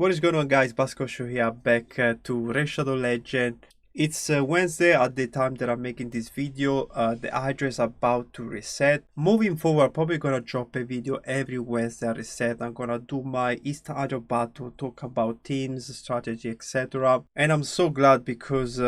What is going on, guys? Basco Show here, back to Red Shadow Legend. It's Wednesday at the time that I'm making this video. The Hydra is about to reset. Moving forward, I'm probably gonna drop a video every Wednesday at reset. I'm gonna do my Eastern Hydra battle, talk about teams, strategy, etc. And I'm so glad because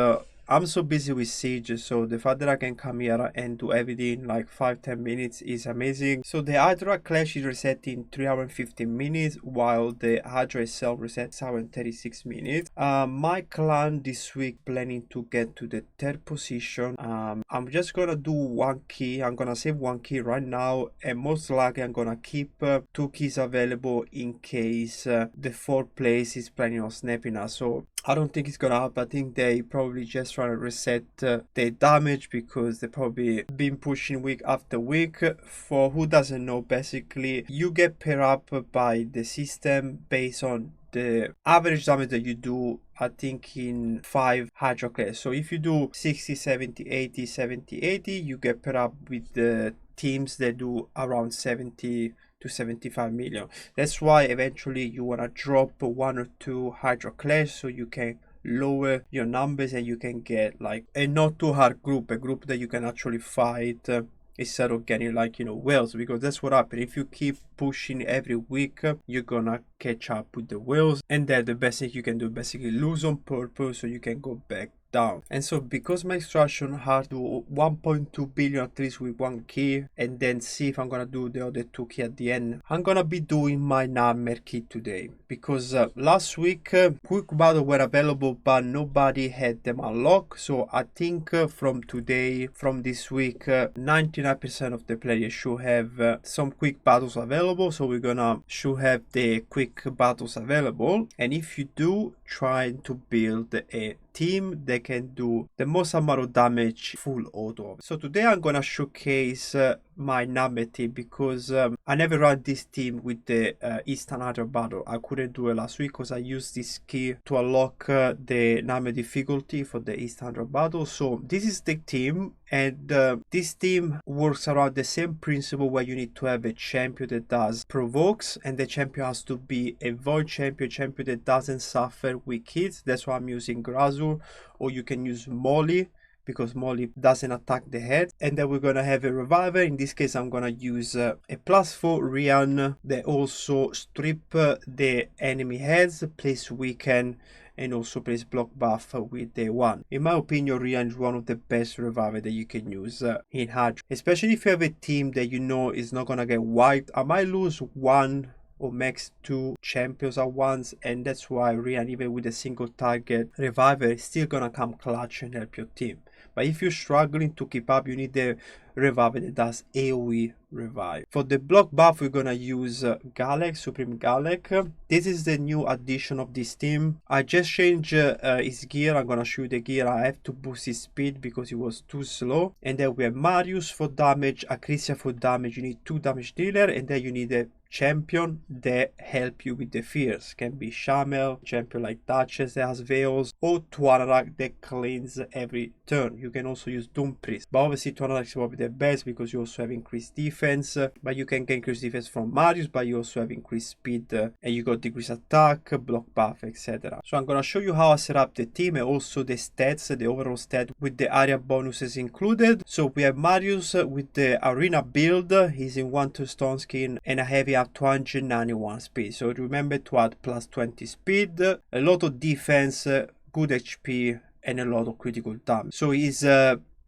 I'm so busy with Siege, so the fact that I can come here and do everything in like 5-10 minutes is amazing. So the Hydra clash is reset in 3 hours and 15 minutes, while the Hydra itself resets 1 hour and 36 minutes. My clan this week planning to get to the 3rd position. I'm just gonna do 1 key. I'm gonna save 1 key right now, and most likely I'm gonna keep 2 keys available in case the 4th place is planning on snapping us. So I don't think it's gonna happen. I think they probably just trying to reset their damage because they probably been pushing week after week. For who doesn't know, basically you get paired up by the system based on the average damage that you do, I think, in 5 Hydra class. So if you do 60, 70, 80, 70, 80, you get paired up with the teams that do around 70 to 75 million. That's why eventually you want to drop 1 or 2 Hydra clash so you can lower your numbers and you can get like a not too hard group, a group that you can actually fight instead of getting like, you know, whales, because that's what happens. If you keep pushing every week, you're gonna catch up with the whales, and then the best thing you can do basically lose on purpose so you can go back down. And so because my instruction hard to 1.2 billion at least with 1 key, and then see if I'm gonna do the other 2 key at the end, I'm gonna be doing my nightmare key today, because last week quick battle were available but nobody had them unlocked. So I think from today, from this week, 99% of the players should have some quick battles available. So we're gonna should have the quick battles available, and if you do, try to build a team that can do the most amount of damage full auto. So today I'm gonna showcase my number team, because I never ran this team with the Eastern Hydra battle. I couldn't do it last week because I used this key to unlock the number difficulty for the Eastern Hydra battle. So this is the team, and this team works around the same principle where you need to have a champion that does provokes, and the champion has to be a void champion, champion that doesn't suffer with hits. That's why I'm using Grazul, or you can use Molly, because Molly doesn't attack the head. And then we're gonna have a reviver. In this case I'm gonna use a +4 Rian that also strip the enemy heads, place weaken, and also place block buff with the 1. In my opinion, Rian is one of the best reviver that you can use in Hydra, especially if you have a team that you know is not gonna get wiped. I might lose 1 or max 2 champions at once, and that's why Rian, even with a single target reviver, is still gonna come clutch and help your team. But if you're struggling to keep up, you need the reviver that does AoE revive. For the block buff, we're gonna use Galek, Supreme Galek. This is the new addition of this team. I just changed his gear. I'm gonna show you the gear. I have to boost his speed because he was too slow. And then we have Marius for damage, Acrisia for damage. You need 2 damage dealer, and then you need a champion that help you with the fears. Can be Shamel, champion like Duchess that has veils, or Tuanarak that cleans every turn. You can also use Doom Priest, but obviously Tuanarak is probably the best because you also have increased defense, but you can get increased defense from Marius, but you also have increased speed, and you got decreased attack, block buff, etc. So I'm gonna show you how I set up the team and also the stats, the overall stat with the area bonuses included. So we have Marius with the arena build. He's in 1/2 stone skin and a heavy at 291 speed. So remember to add +20 speed, a lot of defense, good HP, and a lot of critical damage. So his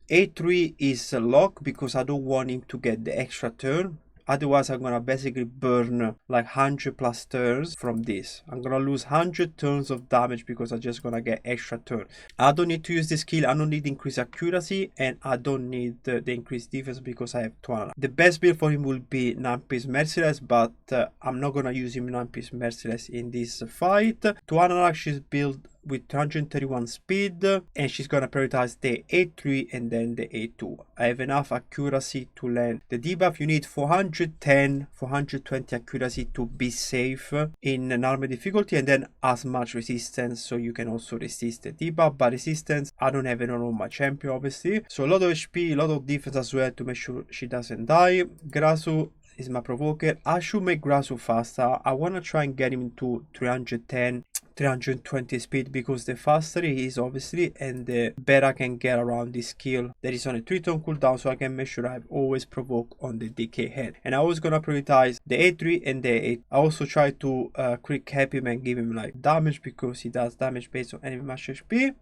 A3 is locked because I don't want him to get the extra turn. Otherwise, I'm gonna basically burn like 100+ turns from this. I'm gonna lose 100 turns of damage because I'm just gonna get extra turn. I don't need to use the skill. I don't need increased accuracy, and I don't need the increased defense because I have 12. The best build for him will be 9-piece Merciless, but I'm not gonna use him 9-piece Merciless in this fight. Tuanarak, she's built with 231 speed, and she's gonna prioritize the A3 and then the A2. I have enough accuracy to land the debuff. You need 410, 420 accuracy to be safe in an armor difficulty, and then as much resistance so you can also resist the debuff. But resistance, I don't have it on my champion, obviously. So a lot of HP, a lot of defense as well to make sure she doesn't die. Grasu, is my provoker. I should make Grasu faster. I want to try and get him into 310, 320 speed, because the faster he is obviously, and the better I can get around this skill that is on a 3-turn cooldown, so I can make sure I always provoke on the DK head. And I was gonna prioritize the A3 and the A8. I also try to quick cap him and give him like damage, because he does damage based on enemy match HP.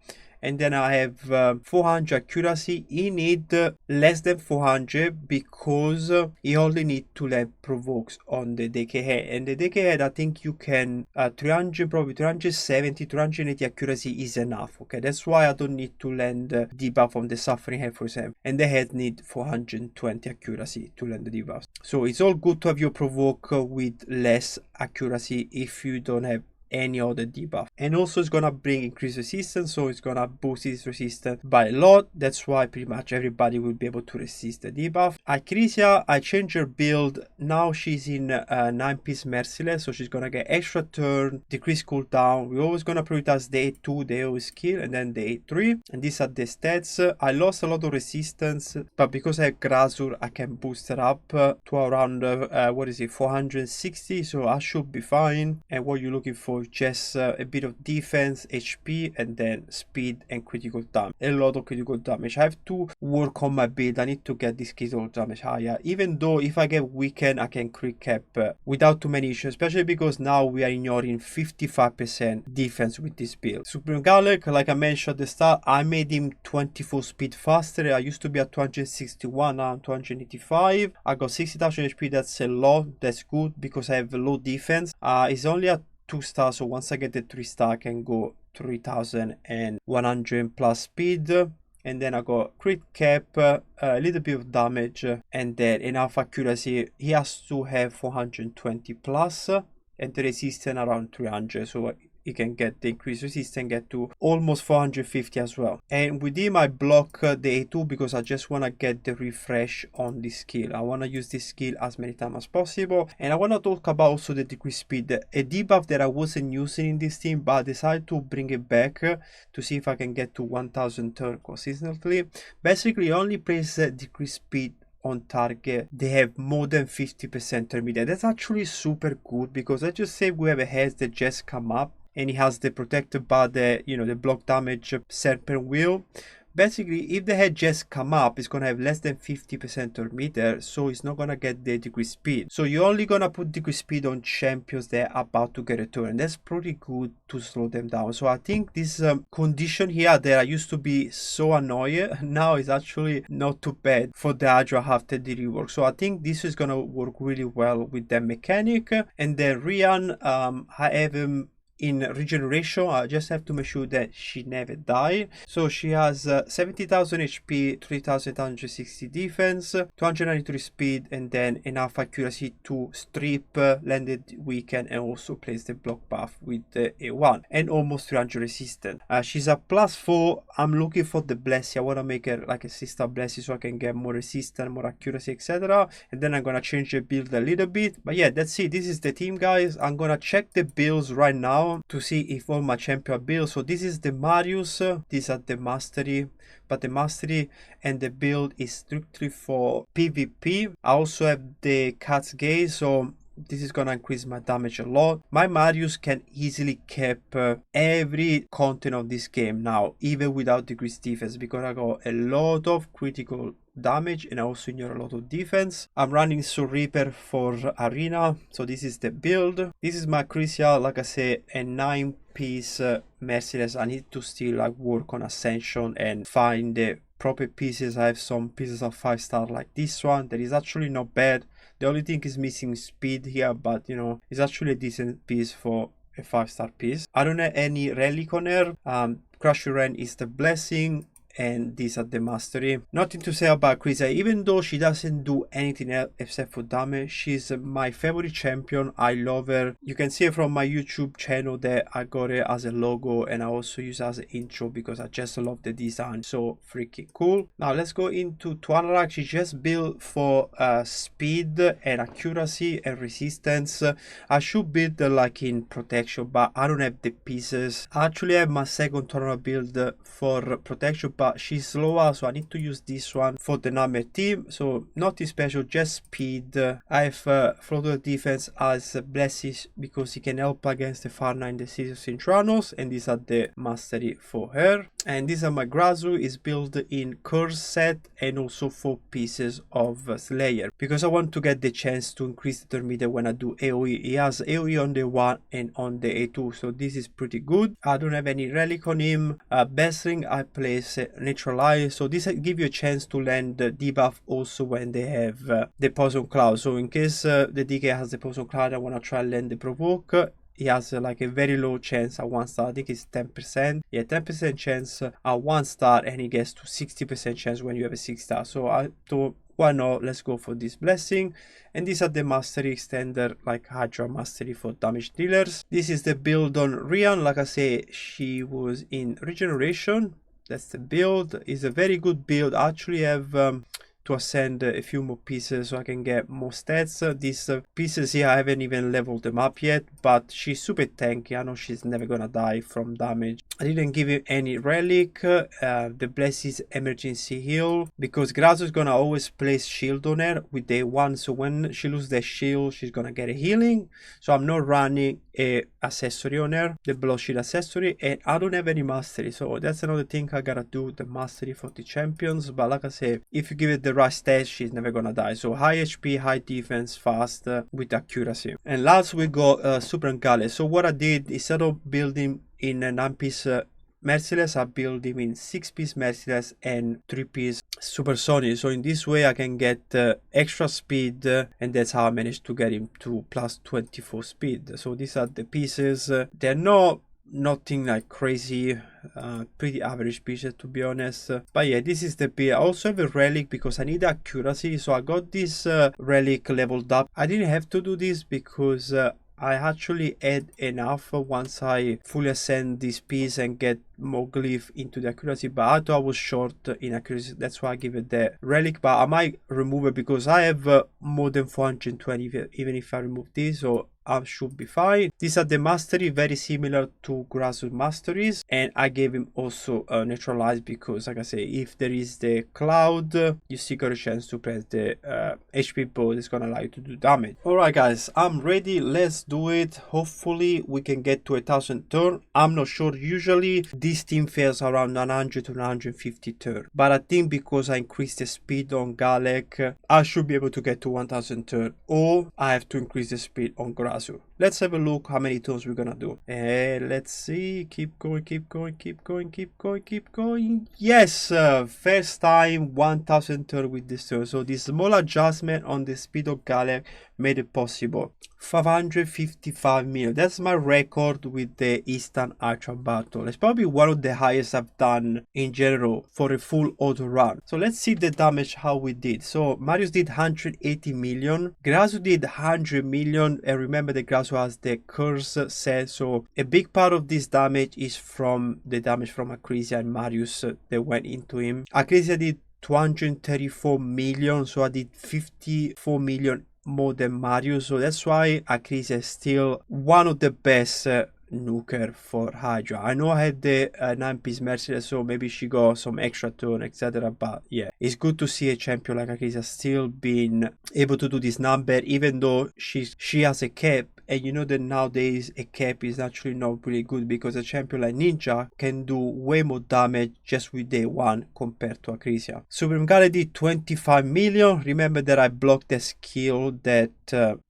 And then I have 400 accuracy. He need less than 400 because he only need to let provokes on the DK head. And the DK head, I think you can 300, probably 370, 380 accuracy is enough. Okay, that's why I don't need to land debuff on the suffering head, for example. And the head need 420 accuracy to land the debuff. So it's all good to have your provoke with less accuracy if you don't have any other debuff. And also it's gonna bring increased resistance, so it's gonna boost his resistance by a lot. That's why pretty much everybody will be able to resist the debuff. Acrisia, I changed her build. Now she's in 9-piece merciless, so she's gonna get extra turn, decrease cooldown. We're always gonna prioritize the A2, the AoE skill, and then the A3, and these are the stats. I lost a lot of resistance, but because I have Grasur, I can boost it up to around 460, so I should be fine. And what you're looking for, just a bit of defense, HP, and then speed and critical damage. A lot of critical damage. I have to work on my build. I need to get this critical damage higher, even though if I get weakened I can crit cap without too many issues, especially because now we are ignoring 55% defense with this build. Supreme Galek, like I mentioned at the start, I made him 24 speed faster. I used to be at 261, now I'm 285. I got 60,000 HP. That's a lot. That's good because I have low defense. It's only at 2 stars, so once I get the 3 star I can go 3100 plus speed, and then I got crit cap, a little bit of damage, and then enough accuracy. He has to have 420 plus and the resistance around 300, so you can get the increased resistance, get to almost 450 as well. And with him I block the A2 because I just want to get the refresh on this skill. I want to use this skill as many times as possible. And I want to talk about also the decrease speed, a debuff that I wasn't using in this team, but I decided to bring it back to see if I can get to 1000 turn consistently. Basically only place decrease speed on target they have more than 50% turn meter. That's actually super good, because let's just say we have a head that just come up and he has the protected by the, the block damage serpent wheel. Basically, if the head just come up, it's gonna have less than 50% turn meter, so it's not gonna get the decrease speed. So you're only gonna put decrease speed on champions that are about to get a turn. That's pretty good to slow them down. So I think this condition here that I used to be so annoyed, now is actually not too bad for the Hydra after the rework. So I think this is gonna work really well with that mechanic. And then Rian, I have him in regeneration. I just have to make sure that she never die. So she has 70,000 HP, 3,160 defense, 293 speed, and then enough accuracy to strip landed weaken and also place the block buff with the A1, and almost 300 resistance. She's a +4. I'm looking for the blessing. I want to make her like a sister blessing so I can get more resistance, more accuracy, etc. And then I'm gonna change the build a little bit. But yeah, that's it. This is the team, guys. I'm gonna check the builds right now to see if all my champion builds. So this is the Marius, these are the mastery, but the mastery and the build is strictly for PvP. I also have the Cat's Gaze, so this is gonna increase my damage a lot. My Marius can easily cap every content of this game now, even without decreased defense, because I got a lot of critical damage and I also ignore a lot of defense. I'm running Soul Reaper for Arena, so this is the build. This is my Crucial, like I say, a 9-piece merciless. I need to still work on Ascension and find the proper pieces. I have some pieces of 5-star like this one that is actually not bad. The only thing is missing speed here, but it's actually a decent piece for a 5-star piece. I don't have any relic on her. Crush Ren is the blessing, and these are the mastery. Nothing to say about Krisa, even though she doesn't do anything else except for damage. She's my favorite champion. I love her. You can see it from my YouTube channel that I got it as a logo, and I also use it as an intro because I just love the design. So freaking cool. Now let's go into Twanarak. She just built for speed and accuracy and resistance. I should build like in protection, but I don't have the pieces. I actually have my second Twanarak build for protection, but but she's slower, so I need to use this one for the number team. So nothing special, just speed. I have floater defense as blesses because he can help against the Farna and the Caesars in Tranos, and these are the mastery for her. And these are my Grazu, is built in curse set and also 4 pieces of Slayer, because I want to get the chance to increase the turn meter when I do AoE. He has AoE on the 1 and on the A2, so this is pretty good. I don't have any relic on him. Bestring I place neutralize, so this give you a chance to land the debuff also when they have the poison cloud. So in case the DK has the poison cloud, I want to try and land the provoke. He has like a very low chance at 1 star. I think it's 10%. Yeah, 10% chance at 1 star, and he gets to 60% chance when you have a 6 star. So I thought, why not? Let's go for this blessing. And these are the mastery extender, like Hydra mastery for damage dealers. This is the build on Rian. Like I say, she was in regeneration. That's the build. It's a very good build. I actually have to ascend a few more pieces so I can get more stats. These pieces here, I haven't even leveled them up yet, but she's super tanky. I know she's never gonna die from damage. I didn't give you any relic. The blesses emergency heal, because Grazo is gonna always place shield on her with day 1, so when she loses the shield, she's gonna get a healing. So I'm not running a accessory on her, the blow shield accessory, and I don't have any mastery, so that's another thing I gotta do, the mastery for the champions. But like I say, if you give it the right stats, she's never gonna die. So high HP, high defense, fast, with accuracy. And last we got Super Gale. So what I did, instead of building in a 9-piece Merciless, I build him in 6-piece Merciless and 3-piece Supersonic. So in this way I can get extra speed, and that's how I managed to get him to plus 24 speed. So these are the pieces. They're nothing like crazy, pretty average pieces to be honest, but yeah, this is the build. I also have a relic because I need accuracy, so I got this relic leveled up. I didn't have to do this because I actually had enough once I fully ascend this piece and get more glyph into the accuracy, but I thought I was short in accuracy. That's why I give it the relic, but I might remove it because I have more than 420 even if I remove this, so I should be fine. These are the mastery, very similar to Grazu's masteries, and I gave him also neutralize because, like I say, if there is the cloud, you still got a chance to press the HP bow. It's gonna allow you to do damage. Alright guys, I'm ready, let's do it. Hopefully we can get to 1000 turn. I'm not sure, usually this team fails around 900 to 950 turn, but I think because I increased the speed on Galek, I should be able to get to 1000 turn, or I have to increase the speed on Grazu. Let's have a look how many turns we're gonna do. Let's see. Keep going, keep going, keep going, keep going, keep going. Yes, first time 1000 turn with this turn. So this small adjustment on the speed of Galek made it possible. 555 million. That's my record with the Eastern Hydra battle. It's probably one of the highest I've done in general for a full auto run. So let's see the damage how we did. So Marius did 180 million. Grazu did 100 million. And remember that Grazu has the curse set. So a big part of this damage is from the damage from Acrisia and Marius that went into him. Acrisia did 234 million. So I did 54 million more than Marius, so that's why Acrisia is still one of the best nuker for Hydra. I know I had the 9-piece Merciless, so maybe she got some extra turn, etc. But yeah, it's good to see a champion like Acrisia still being able to do this number, even though she has a cap. And you know that nowadays a cap is actually not really good, because a champion like Ninja can do way more damage just with day 1 compared to Acrisia. Supreme Gale did 25 million. Remember that I blocked the skill that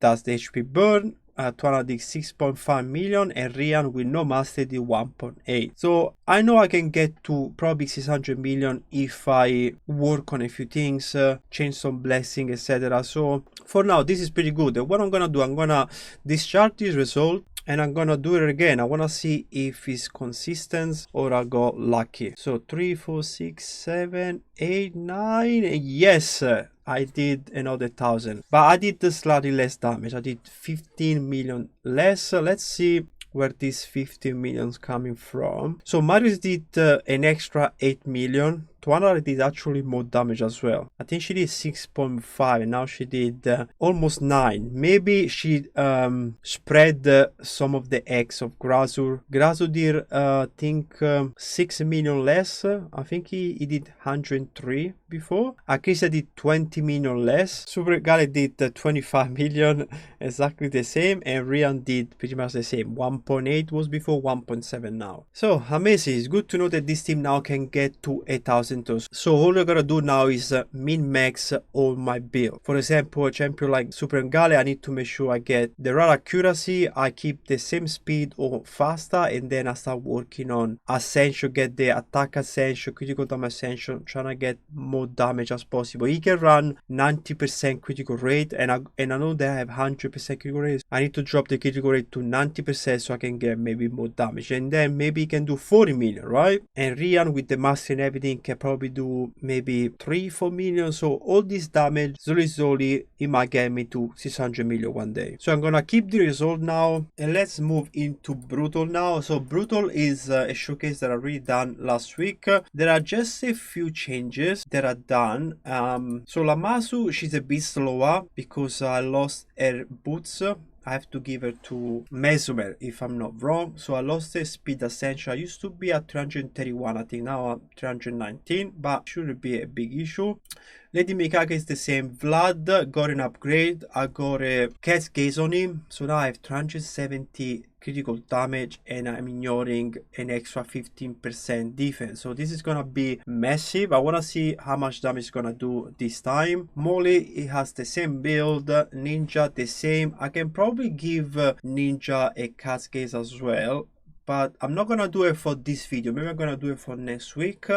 does the HP burn. Tuana did 6.5 million, and Rian with no master did 1.8. So I know I can get to probably 600 million if I work on a few things, change some blessing, etc. So for now this is pretty good. And what I'm gonna do, I'm gonna discharge this result and I'm gonna do it again. I wanna see if it's consistent or I got lucky. So 3, 4, 6, 7, 8, 9. Yes, I did another 1000, but I did slightly less damage. I did 15 million less. Let's see where this 15 million is coming from. So Marius did an extra 8 million Tuana did actually more damage as well. I think she did 6.5 and now she did almost 9. Maybe she spread some of the eggs of Grazur. Grazur did I think 6 million less. I think he did 103 before. Akisa did 20 million less. Super Gale did 25 million, exactly the same, and Rian did pretty much the same. 1.8 was before, 1.7 now. So amazing. It's good to know that this team now can get to 1000 toes. So all I gotta do now is min-max all my build. For example, a champion like Super Gale, I need to make sure I get the right accuracy, I keep the same speed or faster, and then I start working on Ascension, get the attack Ascension, critical damage Ascension, trying to get more damage as possible. He can run 90% critical rate, and I know that I have 100% critical rate. I need to drop the critical rate to 90% so I can get maybe more damage, and then maybe he can do 40 million, right? And Rian with the master and everything can probably do maybe 3-4 million. So all this damage slowly it might get me to 600 million one day. So I'm gonna keep the result now, and let's move into Brutal now. So Brutal is a showcase that I already done last week. There are just a few changes that are done. So Lamasu, she's a bit slower because I lost her boots. I have to give her to Mesmer if I'm not wrong. So I lost the speed ascension. I used to be at 331, I think now I'm 319, but shouldn't be a big issue. Lady Mikaka is the same. Vlad got an upgrade. I got a Cat's Gaze on him. So now I have 370 critical damage and I'm ignoring an extra 15% defense. So this is gonna be massive. I wanna see how much damage it's gonna do this time. Molly, it has the same build. Ninja, the same. I can probably give Ninja a Cat's Gaze as well, but I'm not gonna do it for this video. Maybe I'm gonna do it for next week.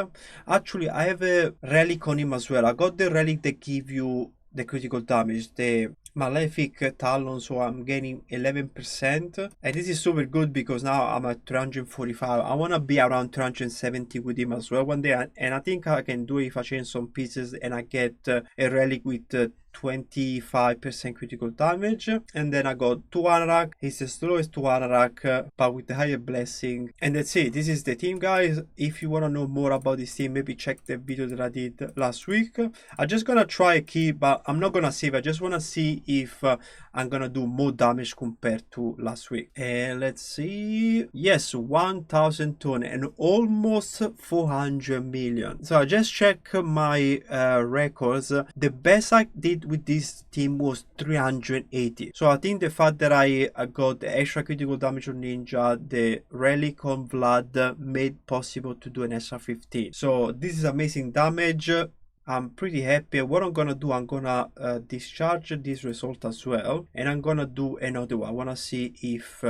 Actually, I have a relic on him as well. I got the relic that give you the critical damage, the Malefic Talon, so I'm getting 11%, and this is super good because now I'm at 345. I want to be around 370 with him as well one day, and I think I can do it if I change some pieces and I get a relic with 25% critical damage. And then I got Tuanarak. He's the slowest Tuanarak, but with the higher blessing. And that's it. This is the team, guys. If you want to know more about this team, maybe check the video that I did last week. I'm just gonna try a key, but I'm not gonna save. I just want to see if I'm gonna do more damage compared to last week. And let's see. Yes, 1000 ton and almost 400 million. So I just check my records. The best I did with this team was 380. So I think the fact that I got the extra critical damage on Ninja, the relic on Vlad made possible to do an extra 15. So this is amazing damage. I'm pretty happy. What I'm gonna do, I'm gonna discharge this result as well, and I'm gonna do another one. I wanna see if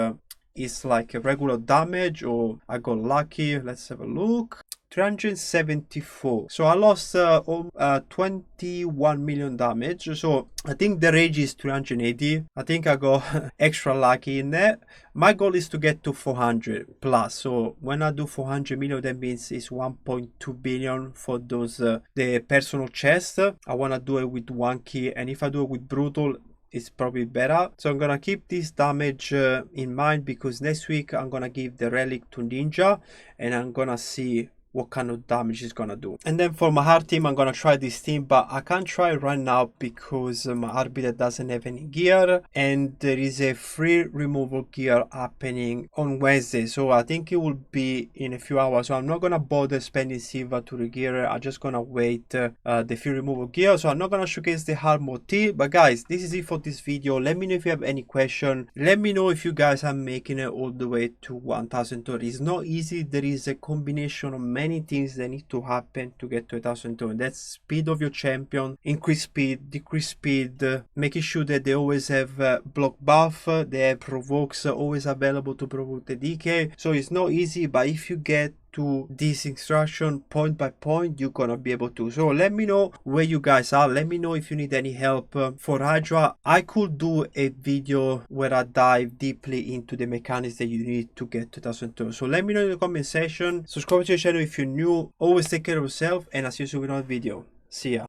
it's like a regular damage or I got lucky. Let's have a look. 374. So I lost 21 million damage. So I think the range is 380. I think I got extra lucky in there. My goal is to get to 400 plus. So when I do 400 million, that means it's 1.2 billion for those the personal chest. I want to do it with one key, and if I do it with Brutal, it's probably better. So I'm gonna keep this damage in mind, because next week I'm gonna give the relic to Ninja and I'm gonna see what kind of damage it's gonna do. And then for my hard team, I'm gonna try this team, but I can't try it right now because my arbiter doesn't have any gear, and there is a free removal gear happening on Wednesday, so I think it will be in a few hours. So I'm not gonna bother spending silver to regear it. I'm just gonna wait the free removal gear. So I'm not gonna showcase the hard mode team. But guys, this is it for this video. Let me know if you have any question. Let me know if you guys are making it all the way to 1000 turn. It's not easy. There is a combination of many things that need to happen to get to 1000 turn. That's speed of your champion, increase speed, decrease speed, making sure that they always have block buff, they have provokes always available to provoke the DK. So it's not easy, but if you get to this instruction point by point, you're gonna be able to. So let me know where you guys are. Let me know if you need any help. For Hydra, I could do a video where I dive deeply into the mechanics that you need to get to 1000 turns. So let me know in the comment section. Subscribe to the channel if you're new. Always take care of yourself, and I'll see you soon with another video. See ya.